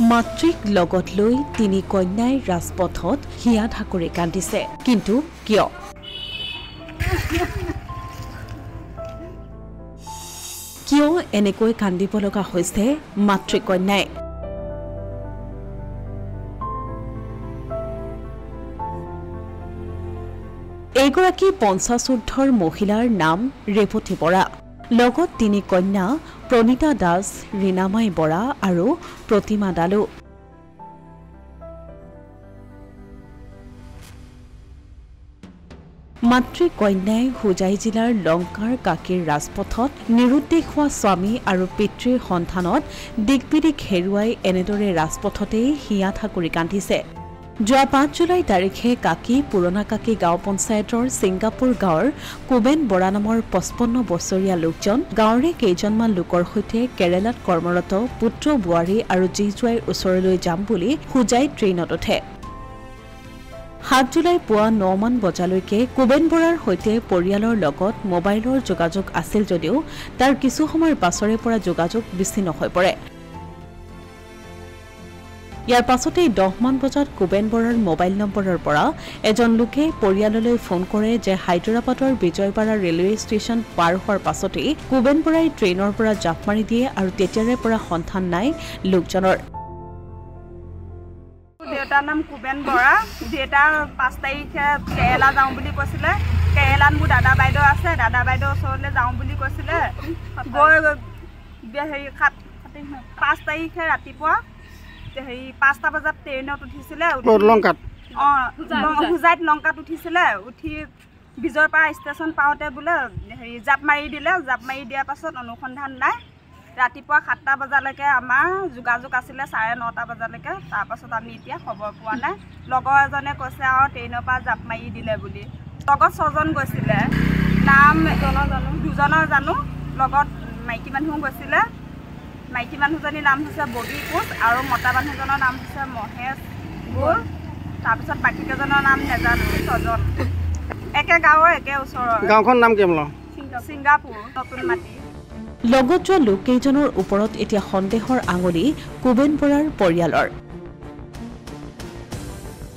মাতৃক লগত লৈ তিনি কন্যাই ৰাজপথত হিয়া ঢাকৰি কান্দিছে কিন্তু কিয় কিয় এনেকৈ কান্দিব লগা হৈছে মাতৃকন্যাই এগৰাকী ৫০ ঊৰ্ধৰ মহিলাৰ নাম ৰেৱতী বৰা লগত তিনি কন্যা প্ৰণীতা দাস ৰীনামাই বৰা আৰু প্ৰতিমা দালু মাতৃকন্যাই হোজাই জিলাৰ লংকাৰ কাকীৰ ৰাজপথত নিৰুদ্দেশ হোৱা স্বামী আৰু পিতৃৰ সন্ধানত দিকবিদিক হেৰুৱাই এনেদৰে ৰাজপথতেই হিয়া ঠাকুৰি কান্দিছে যোৱা ৫ জুলাই তাৰিখে কাকী পুৰণা কাকী গাঁও পঞ্চায়তৰ ছিংগাপুৰ গাঁৱৰ কুবেন বৰা নামৰ ৫৫ বছৰীয়া লোকজন গাঁৱৰে কেইজনমান লোকৰ সৈতে কেৰালাত কৰ্মৰত পুত্ৰ বোৱাৰী আৰু জীজুৱাইৰ ওচৰলৈ যাম বুলি হোজাই ট্ৰেইনত উঠে ৭ জুলাই পুৱা ৯ মান বজালৈকে কুবেন বৰাৰ সৈতে পৰিয়ালৰ লগত মোবাইলৰ যোগাযোগ আছিল যদিও তাৰ কিছু সময়ৰ পাছৰে পৰা যোগাযোগ বিচ্ছিন্ন হৈ পৰে ইয়াৰ পাছতে ১০ মান বজাত কুবেন বৰাৰ মোবাইল নম্বৰৰ পৰা এজন লোকে পৰিয়াললৈ ফোন কৰে যে হায়দৰাবাদৰ বিজয়বাড়া ৰেলৱে ষ্টেচন পাৰ হোৱাৰ পাছতে কুবেন বৰাই ট্ৰেইনৰ পৰা জাপ মাৰি দিয়ে আৰু তেতিয়াৰে পৰা সন্ধান নাই লোকজনৰ দেউতাৰ নাম কুবেন বৰা দেউতাৰ ৫ তাৰিখে কেৰেলা যাওঁ বুলি কৈছিলে কেৰেলাত মোৰ দাদা বাইদেউ আছে দাদা বাইদেউৰ ওচৰলৈ যাওঁ বুলি কৈছিলে গৈ হেৰি ৫ তাৰিখে ৰাতিপুৱা ৫টা বজাত ট্ৰেইনত উঠিছিলে লংকাত হোজাইত লংকাত উঠিছিলে উঠি বিজয়পাৰা ষ্টেচন পাওঁতে বোলে হেৰি জাপ মাৰি দিলে জাপ মাৰি দিয়াৰ পাছত অনুসন্ধান নাই ৰাতিপুৱা ৭টা বজালৈকে আমাৰ যোগাযোগ আছিলে ৯:৩০ বজালৈকে তাৰপাছত আমি এতিয়া খবৰ পোৱা নাই লগৰ এজনে কৈছে আৰু ট্ৰেইনৰ পৰা জাপ মাৰি দিলে বুলি লগত ৬জন গৈছিলে নাম দুজনৰ জানো লগত মাইকী মানুহো গৈছিলে মাইকী মানুহজনীৰ নাম হৈছে ববী কোচ আৰু মতা মানুহজনৰ নাম হৈছে মহেশ গোল তাৰপিছত বাকীকেইজনৰ নাম নেজানো ৬জন একে গাঁৱৰ একে ওচৰৰ গাঁওখন নাম কি বোলো ছিংগাপুৰ নতুন মাটি লগত যোৱা লোককেইজনৰ ওপৰত এতিয়া সন্দেহৰ আঙুলি কুবেন বৰাৰ পৰিয়ালৰ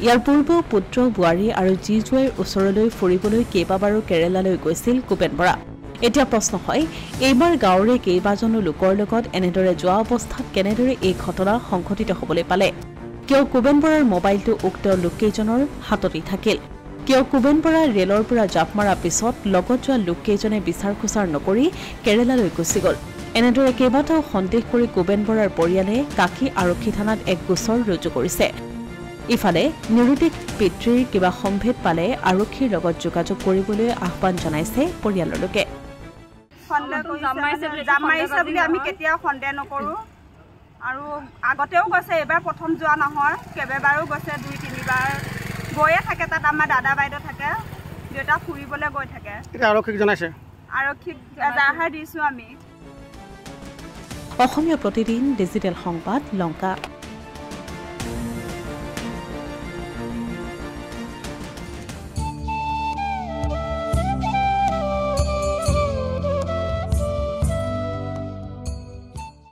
ইয়াৰ পূৰ্বে পুত্ৰ বোৱাৰী আৰু জীজুৱাইৰ ওচৰলৈ ফুৰিবলৈ কেইবাবাৰো কেৰালালৈ গৈছিল কুবেন বৰা এতিয়া প্ৰশ্ন হয় এইবাৰ গাঁৱৰে কেইবাজনো লোকৰ লগত এনেদৰে যোৱা অৱস্থাত কেনেদৰে এই ঘটনা সংঘটিত হ'বলৈ পালে কিয় কুবেন বৰাৰ মোবাইলটো উক্ত লোককেইজনৰ হাততে থাকিল কিয় কুবেন বৰা ৰেলৰ পৰা জাপ মৰাৰ পিছত লগত যোৱা লোককেইজনে বিচাৰ খোচাৰ নকৰি কেৰালালৈ গুচি গ'ল এনেদৰে কেইবাটাও সন্দেহ কৰি কুবেন বৰাৰ পৰিয়ালে কাকী আৰক্ষী থানাত এক গোচৰ ৰুজু কৰিছে ইফালে নিৰুদ্দেশ পিতৃৰ কিবা সম্ভেদ পালে আৰক্ষীৰ লগত যোগাযোগ কৰিবলৈ আহ্বান জনাইছে পৰিয়ালৰ লোকে জাপ মাৰিছে বুলি আমি কেতিয়াও সন্দেহ নকৰোঁ আৰু আগতেও গৈছে এইবাৰ প্ৰথম যোৱা নহয় কেইবাবাৰো গৈছে ২-৩বাৰ গৈয়ে থাকে তাত আমাৰ দাদা বাইদেউ থাকে দেউতা ফুৰিবলৈ গৈ থাকে আৰক্ষীক জনাইছে আৰক্ষীক এজাহাৰ দিছোঁ আমি অসমীয়া প্ৰতিদিন ডিজিটেল সংবাদ লংকা